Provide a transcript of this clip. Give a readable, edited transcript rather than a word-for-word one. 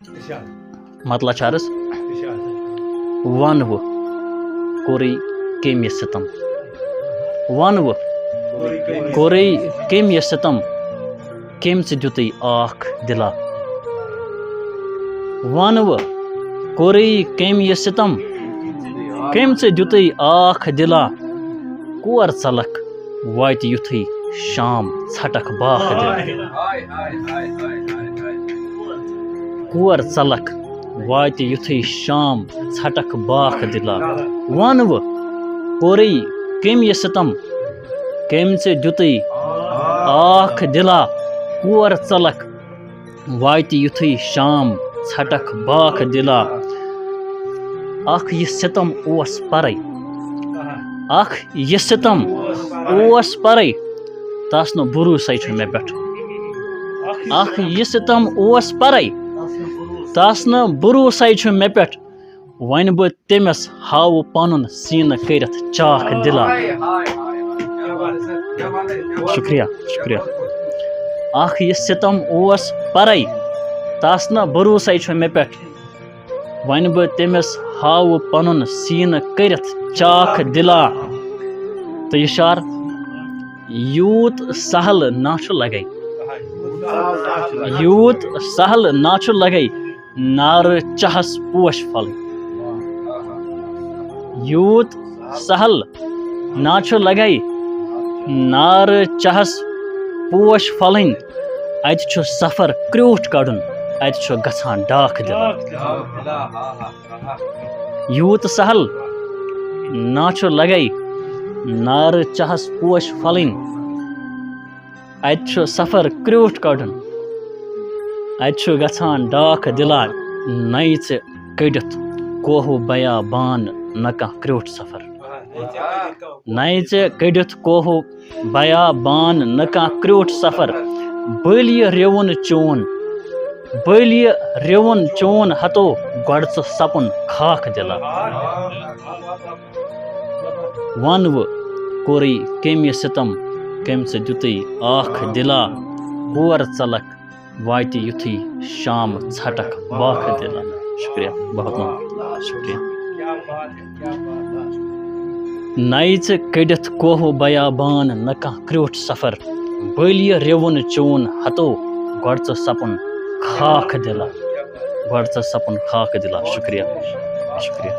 مطلب Charles one وہ کوری کیمی ستم ون وہ کوری کیمی ستم کیم سے دیتی آخ دلا ون وہ کوری کیمی ستم کیم سے دیتی آخ دلا کور ژلک وات یُتھُے شام ژھٹکھ باکھ دلا کور ژلک وات یُتھُے شام ژھٹکھ باکھ دلا ون وہ کوری کیمی ستم کیم سے دیتی آخ دلا کور ژلک وات یُتھُے شام ژھٹکھ باکھ دلا اکھ یہ ستم اوس پرے اکھ یہ ستم اوس پرے تس نہ بھروسے چھُ مےٚ پٮ۪ٹھ اکھ یہ ستم اوس پرے تس نہ بھروسے چھُ مےٚ پٮ۪ٹھ وۄنۍ بہٕ تٔمِس ہاوٕ پنُن سیٖنہٕ کٔرِتھ چاکھ دِلا شُکریہ شُکریہ اکھ یہ ستم اوس پرے تس نہ بھروسے چھُ مےٚ پٮ۪ٹھ وۄنۍ بہٕ تٔمِس ہاوٕ پنُن سیٖنہٕ کٔرِتھ چاکھ دِلا تہٕ یہِ شعر یوٗت سہل نہ چھُ لگے یوٗت سہل نہ چھُ لگے نارٕ چاہس پوش پھلٕنۍ یوٗت سہل نہ چھُ لگے نارٕ چاہس پوش پھلٕنۍ اَتہِ چھُ سفر کرٛیوٗٹھ کڑُن اَتہِ چھُ گژھان ڈاکھ دِلا یوٗت سہل نہ چھُ لگے نارٕ چاہس پوش پھلٕنۍ اَتہِ چھُ سفر کرٛیوٗٹھ کڑُن اَتہِ چھُ گژھان ڈاکھ دِلا نَیہِ ژٕ کٔڑِتھ کوہوٗ بیابان نہ کانٛہہ کرٛیوٗٹھ سفر نَیہِ ژٕ کٔڑِتھ کوہوٗ بیابان نہ کانٛہہ کرٛیوٗٹھ سفر بٔلۍ یہِ رِوُن چون بٔلۍ یہِ رِوُن چون ہتو گۄڈٕ ژٕ سپُن خاکھ دِلا ون وٕ کوٚرُے کیٚمہِ ستم کٔمۍ ژٕ دیُتُے آکھ دِلا کور ژلک واتہِ یُتھُے شام ژھٹکھ باکھ دِلا شُکریہ بہت بہت شُکریہ نَیہِ ژٕ کٔڑِتھ کوہوٗ بیابان نہ کانٛہہ کرٛیوٗٹھ سفر بٔلۍ یہِ رِوُن چون ہتو گۄڈٕ ژٕ سپُن خاکھ دِلا گۄڈٕ ژٕ سپُن خاکھ دِلا شُکریہ شُکریہ